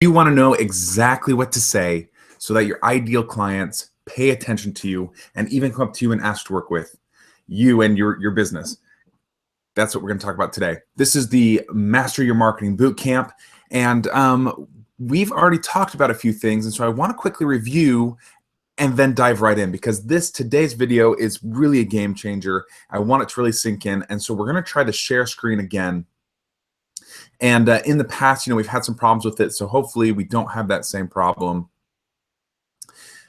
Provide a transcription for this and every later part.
You want to know exactly what to say so that your ideal clients pay attention to you and even come up to you and ask to work with you and your business. That's what we're going to talk about today. This is the Master Your Marketing Bootcamp, and we've already talked about a few things, and so I want to quickly review and then dive right in, because today's video is really a game changer. I want it to really sink in, and so we're going to try to share screen again. And in the past, we've had some problems with it, so hopefully we don't have that same problem.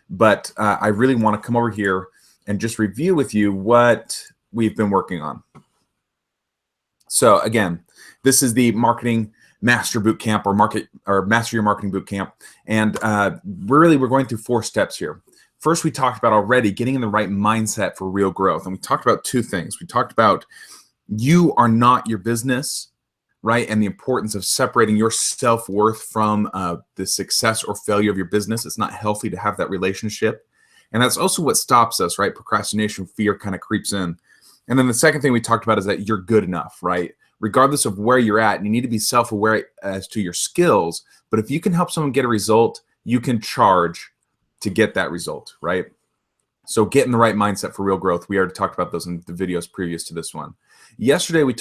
But I really want to come over here and just review with you what we've been working on. So again, this is the Marketing Master Bootcamp, or Master Your Marketing Bootcamp, and we're going through 4 steps here. First, we talked about already getting in the right mindset for real growth, and we talked about 2 things. We talked about you are not your business, right? And the importance of separating your self-worth from the success or failure of your business. It's not healthy to have that relationship. And that's also what stops us, right? Procrastination, fear kind of creeps in. And then the second thing we talked about is that you're good enough, right? Regardless of where you're at, you need to be self-aware as to your skills. But if you can help someone get a result, you can charge to get that result, right? So get in the right mindset for real growth. We already talked about those in the videos previous to this one. Yesterday we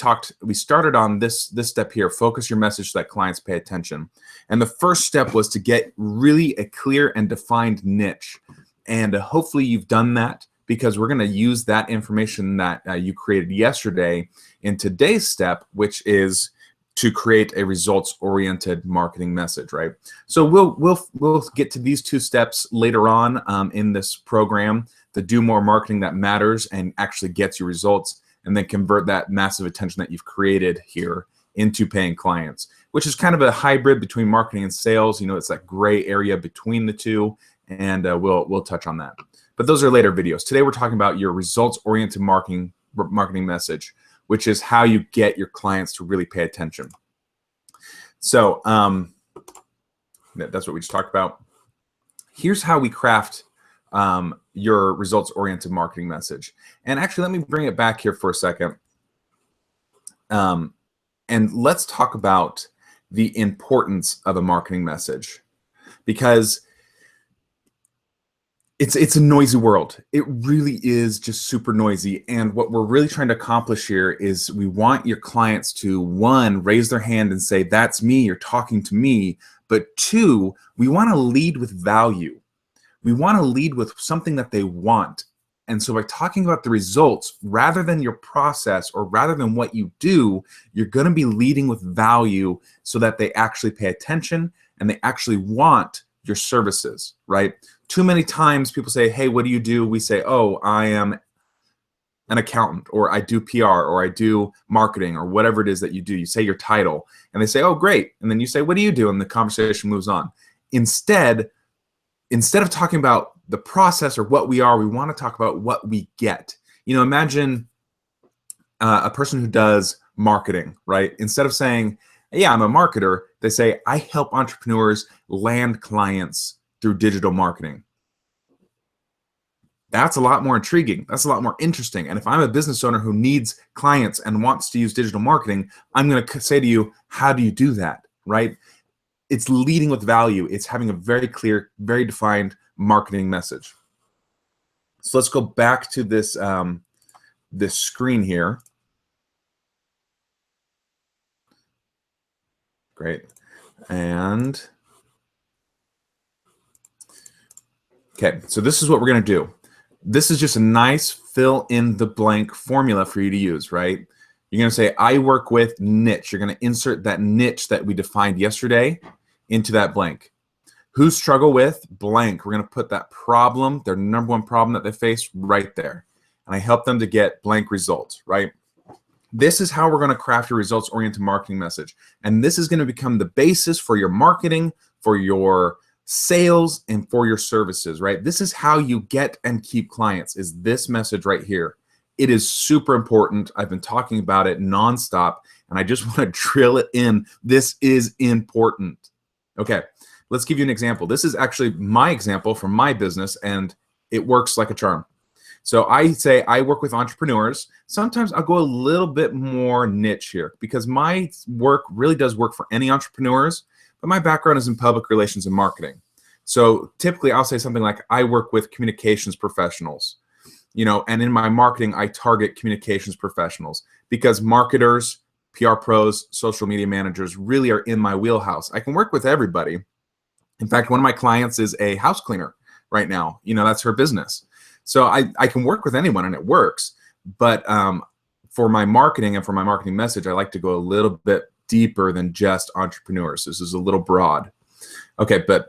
started on this step here, focus your message so that clients pay attention. And the first step was to get really a clear and defined niche. And hopefully you've done that, because we're going to use that information that you created yesterday in today's step, which is to create a results-oriented marketing message, right? So we'll get to these 2 steps later on in this program, to do more marketing that matters and actually gets you results, and then convert that massive attention that you've created here into paying clients, which is kind of a hybrid between marketing and sales. It's that gray area between the 2, and we'll touch on that. But those are later videos. Today we're talking about your results-oriented marketing message, which is how you get your clients to really pay attention. So that's what we just talked about. Here's how we craft your results-oriented marketing message. And actually, let me bring it back here for a second. And let's talk about the importance of a marketing message, because it's a noisy world. It really is just super noisy. And what we're really trying to accomplish here is we want your clients to, 1, raise their hand and say, that's me, you're talking to me. But 2, we want to lead with value. We want to lead with something that they want. And so by talking about the results, rather than your process or rather than what you do, you're going to be leading with value so that they actually pay attention and they actually want your services, right? Too many times people say, hey, what do you do? We say, oh, I am an accountant, or I do PR, or I do marketing, or whatever it is that you do. You say your title, and they say, oh, great. And then you say, what do you do? And the conversation moves on. Instead of talking about the process or what we are, we want to talk about what we get. Imagine a person who does marketing, right? Instead of saying, yeah, I'm a marketer, they say, I help entrepreneurs land clients through digital marketing. That's a lot more intriguing. That's a lot more interesting. And if I'm a business owner who needs clients and wants to use digital marketing, I'm going to say to you, how do you do that, right? It's leading with value. It's having a very clear, very defined marketing message. So let's go back to this, this screen here. Great. And okay, so this is what we're going to do. This is just a nice fill in the blank formula for you to use, right? You're going to say, I work with niche. You're going to insert that niche that we defined yesterday into that blank. Who struggle with blank? We're going to put that problem, their #1 problem that they face, right there. And I help them to get blank results, right? This is how we're going to craft your results-oriented marketing message. And this is going to become the basis for your marketing, for your sales, and for your services, right? This is how you get and keep clients, is this message right here. It is super important. I've been talking about it nonstop, and I just want to drill it in. This is important. Okay, let's give you an example. This is actually my example from my business, and it works like a charm. So I say I work with entrepreneurs. Sometimes I'll go a little bit more niche here because my work really does work for any entrepreneurs, but my background is in public relations and marketing. So typically I'll say something like, I work with communications professionals, you know, and in my marketing, I target communications professionals because marketers, PR pros, social media managers really are in my wheelhouse. I can work with everybody. In fact, one of my clients is a house cleaner right now. You know, that's her business. So I can work with anyone and it works. But for my marketing and for my marketing message, I like to go a little bit deeper than just entrepreneurs. This is a little broad. Okay, but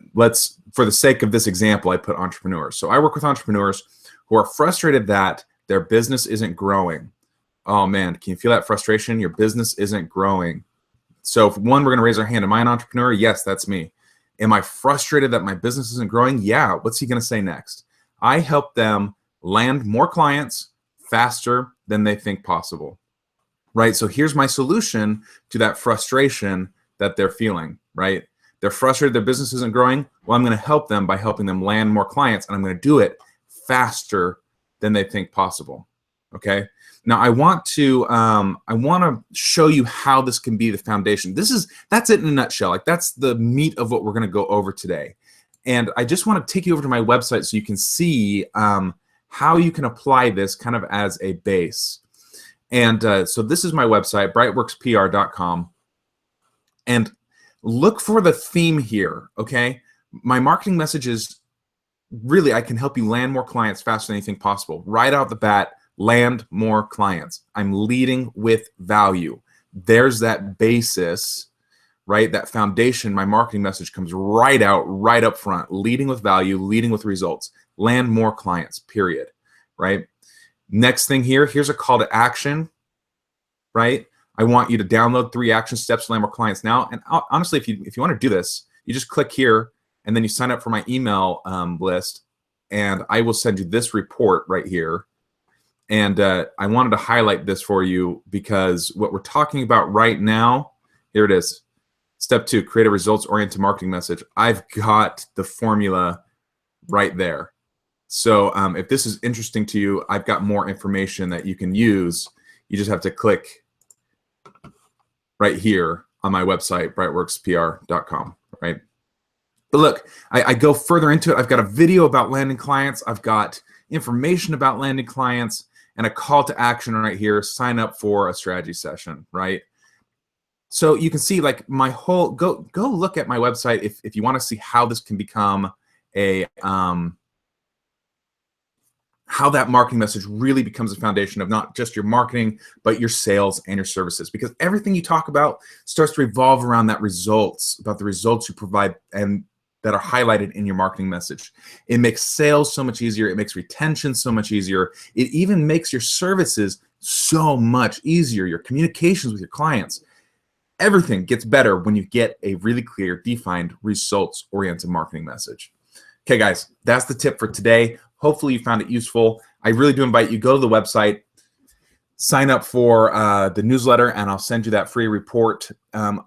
for the sake of this example, I put entrepreneurs. So I work with entrepreneurs who are frustrated that their business isn't growing. Oh man, can you feel that frustration? Your business isn't growing. So if one, we're gonna raise our hand. Am I an entrepreneur? Yes, that's me. Am I frustrated that my business isn't growing? Yeah, what's he gonna say next? I help them land more clients faster than they think possible, right? So here's my solution to that frustration that they're feeling, right? They're frustrated their business isn't growing. Well, I'm gonna help them by helping them land more clients, and I'm gonna do it faster than they think possible, okay? Now I want to show you how this can be the foundation. That's it in a nutshell. Like that's the meat of what we're going to go over today. And I just want to take you over to my website so you can see how you can apply this kind of as a base. And so this is my website, brightworkspr.com. And look for the theme here, okay? My marketing message is really, I can help you land more clients faster than anything possible. Right out the bat, land more clients. I'm leading with value. There's that basis, right? That foundation. My marketing message comes right out, right up front, leading with value, leading with results, land more clients, period, right? Next thing here's a call to action, right? I want you to download 3 action steps to land more clients now. And honestly, if you want to do this, you just click here and then you sign up for my email list, and I will send you this report right here. And I wanted to highlight this for you because what we're talking about right now, here it is. Step 2, create a results-oriented marketing message. I've got the formula right there. So if this is interesting to you, I've got more information that you can use. You just have to click right here on my website, brightworkspr.com, right? But look, I go further into it. I've got a video about landing clients. I've got information about landing clients and a call to action right here. Sign up for a strategy session, right? So you can see like my whole, go look at my website if you want to see how this can become a, how that marketing message really becomes a foundation of not just your marketing, but your sales and your services. Because everything you talk about starts to revolve around that results, about the results you provide and that are highlighted in your marketing message. It makes sales so much easier. It makes retention so much easier. It even makes your services so much easier, your communications with your clients. Everything gets better when you get a really clear, defined, results-oriented marketing message. Okay, guys, that's the tip for today. Hopefully you found it useful. I really do invite you, go to the website, sign up for the newsletter, and I'll send you that free report.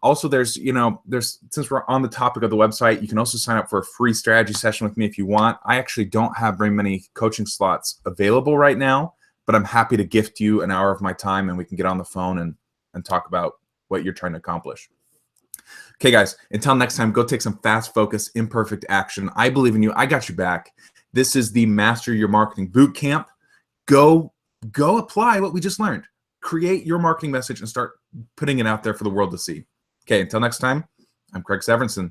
Also, since we're on the topic of the website, you can also sign up for a free strategy session with me if you want. I actually don't have very many coaching slots available right now, but I'm happy to gift you an hour of my time and we can get on the phone and talk about what you're trying to accomplish. Okay, guys, until next time, go take some fast focus, imperfect action. I believe in you. I got your back. This is the Master Your Marketing Bootcamp. Go apply what we just learned. Create your marketing message and start putting it out there for the world to see. Okay, until next time, I'm Craig Severinsen.